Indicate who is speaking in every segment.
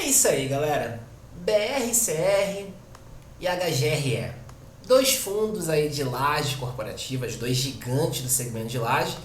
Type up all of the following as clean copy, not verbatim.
Speaker 1: isso aí, galera. BRCR e HGRE. Dois fundos aí de lajes corporativas, dois gigantes do segmento de laje,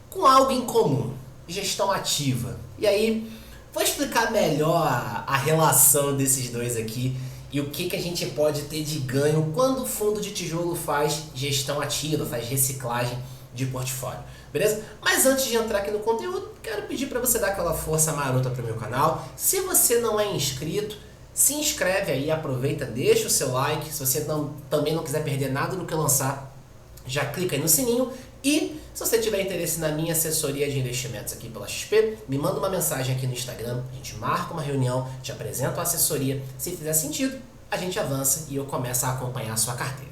Speaker 1: com algo em comum: gestão ativa. E aí, vou explicar melhor a relação desses dois aqui e o que a gente pode ter de ganho quando o fundo de tijolo faz gestão ativa, faz reciclagem de portfólio. Beleza? Mas antes de entrar aqui no conteúdo, quero pedir para você dar aquela força marota para o meu canal. Se você não é inscrito, se inscreve aí, aproveita, deixa o seu like. Se você também não quiser perder nada do que eu lançar, já clica aí no sininho. E se você tiver interesse na minha assessoria de investimentos aqui pela XP, me manda uma mensagem aqui no Instagram, a gente marca uma reunião, te apresento a assessoria. Se fizer sentido, a gente avança e eu começo a acompanhar a sua carteira.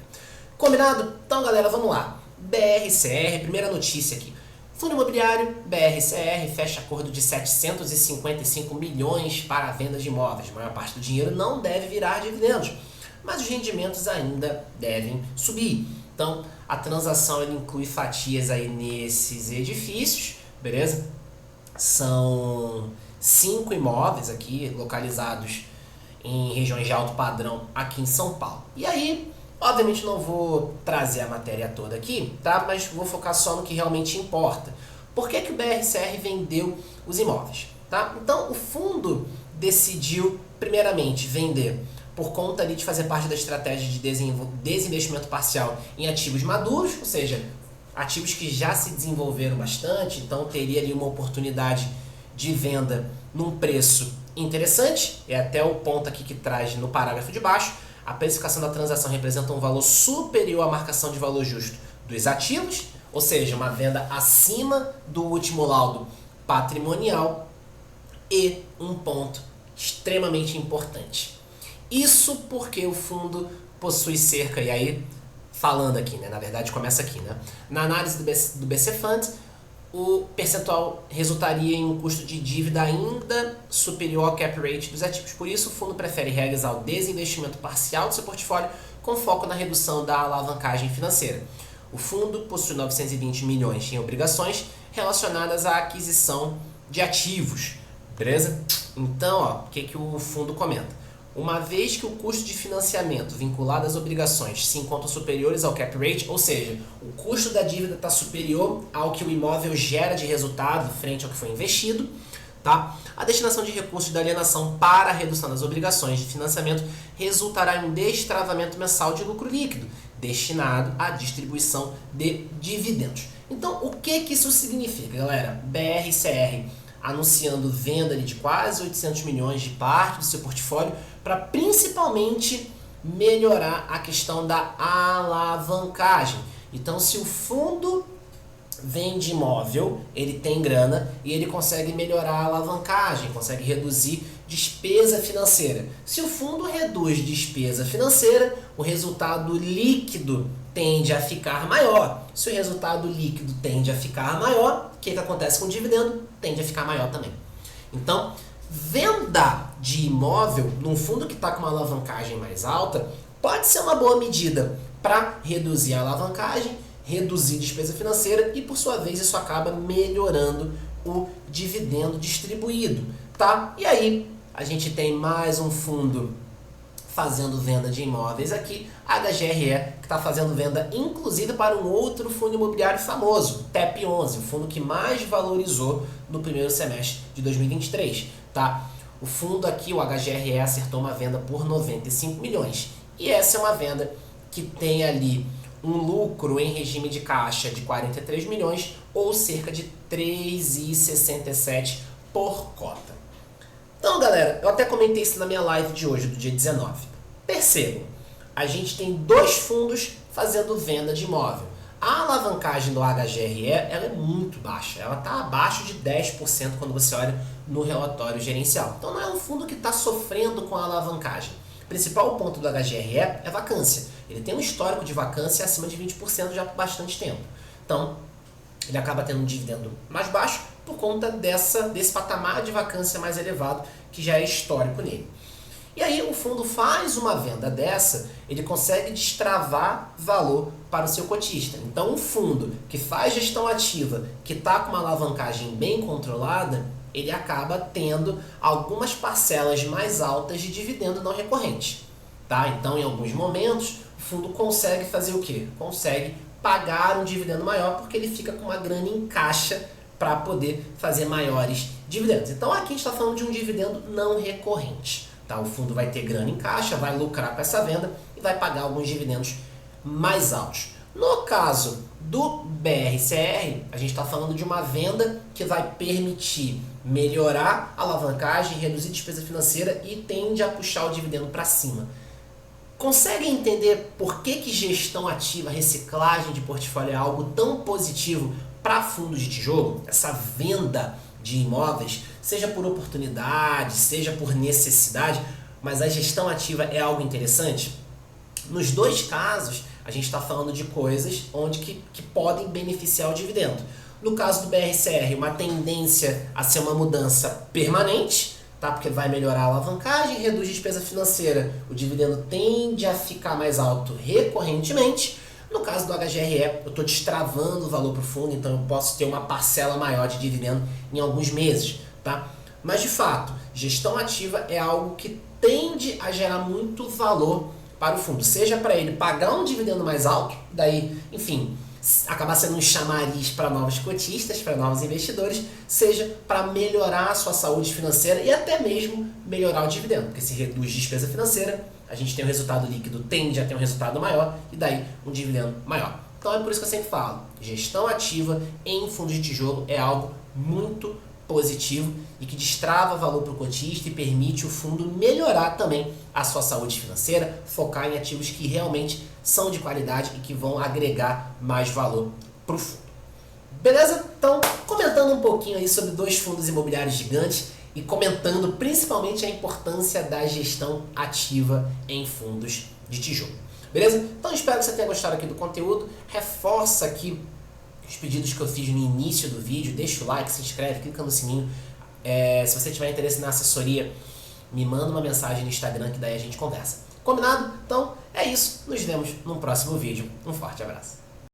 Speaker 1: Combinado? Então, galera, vamos lá. BRCR, primeira notícia aqui. Fundo imobiliário, BRCR, fecha acordo de 755 milhões para a venda de imóveis. A maior parte do dinheiro não deve virar dividendos, mas os rendimentos ainda devem subir. Então, a transação ele inclui fatias aí nesses edifícios, beleza? São 5 imóveis aqui, localizados em regiões de alto padrão aqui em São Paulo. E aí, obviamente não vou trazer a matéria toda aqui, tá? Mas vou focar só no que realmente importa. Por que o BRCR vendeu os imóveis? Tá? Então, o fundo decidiu, primeiramente, vender por conta ali de fazer parte da estratégia de desinvestimento parcial em ativos maduros, ou seja, ativos que já se desenvolveram bastante, então teria ali uma oportunidade de venda num preço interessante, é até o ponto aqui que traz no parágrafo de baixo. A precificação da transação representa um valor superior à marcação de valor justo dos ativos, ou seja, uma venda acima do último laudo patrimonial. E um ponto extremamente importante: isso porque o fundo possui cerca, e aí falando aqui, né, na verdade começa aqui, né, na análise do BC Fund, o percentual resultaria em um custo de dívida ainda superior ao cap rate dos ativos. Por isso, o fundo prefere realizar o desinvestimento parcial do seu portfólio com foco na redução da alavancagem financeira. O fundo possui 920 milhões em obrigações relacionadas à aquisição de ativos. Beleza? Então, ó, o que o fundo comenta? Uma vez que o custo de financiamento vinculado às obrigações se encontram superiores ao cap rate, ou seja, o custo da dívida está superior ao que o imóvel gera de resultado frente ao que foi investido, tá? A destinação de recursos da alienação para a redução das obrigações de financiamento resultará em um destravamento mensal de lucro líquido, destinado à distribuição de dividendos. Então, o que isso significa, galera? BRCR anunciando venda de quase 800 milhões de parte do seu portfólio para principalmente melhorar a questão da alavancagem. Então, se o fundo vende imóvel, ele tem grana e ele consegue melhorar a alavancagem, consegue reduzir despesa financeira. Se o fundo reduz despesa financeira, o resultado líquido tende a ficar maior. Se o resultado líquido tende a ficar maior, o que acontece com o dividendo? Tende a ficar maior também. Então, venda de imóvel num fundo que está com uma alavancagem mais alta pode ser uma boa medida para reduzir a alavancagem, reduzir despesa financeira e, por sua vez, isso acaba melhorando o dividendo distribuído, tá? E aí, a gente tem mais um fundo fazendo venda de imóveis aqui, HGRE, que está fazendo venda inclusive para um outro fundo imobiliário famoso, TEP11, o fundo que mais valorizou no primeiro semestre de 2023, tá? O fundo aqui, o HGRE, acertou uma venda por 95 milhões. E essa é uma venda que tem ali um lucro em regime de caixa de 43 milhões ou cerca de 3,67 por cota. Então, galera, eu até comentei isso na minha live de hoje, do dia 19. Percebam, a gente tem dois fundos fazendo venda de imóvel. A alavancagem do HGRE ela é muito baixa, ela está abaixo de 10% quando você olha no relatório gerencial. Então não é um fundo que está sofrendo com a alavancagem. O principal ponto do HGRE é vacância. Ele tem um histórico de vacância acima de 20% já por bastante tempo. Então, ele acaba tendo um dividendo mais baixo por conta desse patamar de vacância mais elevado que já é histórico nele. E aí o fundo faz uma venda dessa, ele consegue destravar valor para o seu cotista. Então um fundo que faz gestão ativa, que está com uma alavancagem bem controlada, ele acaba tendo algumas parcelas mais altas de dividendo não recorrente. Tá? Então, em alguns momentos, o fundo consegue fazer o quê? Consegue pagar um dividendo maior porque ele fica com uma grana em caixa para poder fazer maiores dividendos. Então, aqui a gente está falando de um dividendo não recorrente. Tá? O fundo vai ter grana em caixa, vai lucrar com essa venda e vai pagar alguns dividendos mais altos. No caso do BRCR, a gente está falando de uma venda que vai permitir melhorar a alavancagem, reduzir despesa financeira e tende a puxar o dividendo para cima. Consegue entender por que gestão ativa, reciclagem de portfólio é algo tão positivo para fundos de tijolo? Essa venda de imóveis, seja por oportunidade, seja por necessidade, mas a gestão ativa é algo interessante? Nos dois casos, a gente está falando de coisas onde que podem beneficiar o dividendo. No caso do BRCR, uma tendência a ser uma mudança permanente, tá? Porque vai melhorar a alavancagem, reduz despesa financeira, o dividendo tende a ficar mais alto recorrentemente. No caso do HGRE, eu estou destravando o valor para o fundo, então eu posso ter uma parcela maior de dividendo em alguns meses. Tá? Mas, de fato, gestão ativa é algo que tende a gerar muito valor para o fundo, seja para ele pagar um dividendo mais alto, daí, enfim, acabar sendo um chamariz para novos cotistas, para novos investidores, seja para melhorar a sua saúde financeira e até mesmo melhorar o dividendo, porque se reduz despesa financeira, a gente tem um resultado líquido, tende a ter um resultado maior e daí um dividendo maior. Então é por isso que eu sempre falo, gestão ativa em fundos de tijolo é algo muito positivo e que destrava valor para o cotista e permite o fundo melhorar também a sua saúde financeira, focar em ativos que realmente são de qualidade e que vão agregar mais valor para o fundo. Beleza? Então, comentando um pouquinho aí sobre dois fundos imobiliários gigantes e comentando principalmente a importância da gestão ativa em fundos de tijolo. Beleza? Então, espero que você tenha gostado aqui do conteúdo. Reforça aqui os pedidos que eu fiz no início do vídeo, deixa o like, se inscreve, clica no sininho. Se você tiver interesse na assessoria, me manda uma mensagem no Instagram que daí a gente conversa. Combinado? Então é isso, nos vemos no próximo vídeo. Um forte abraço.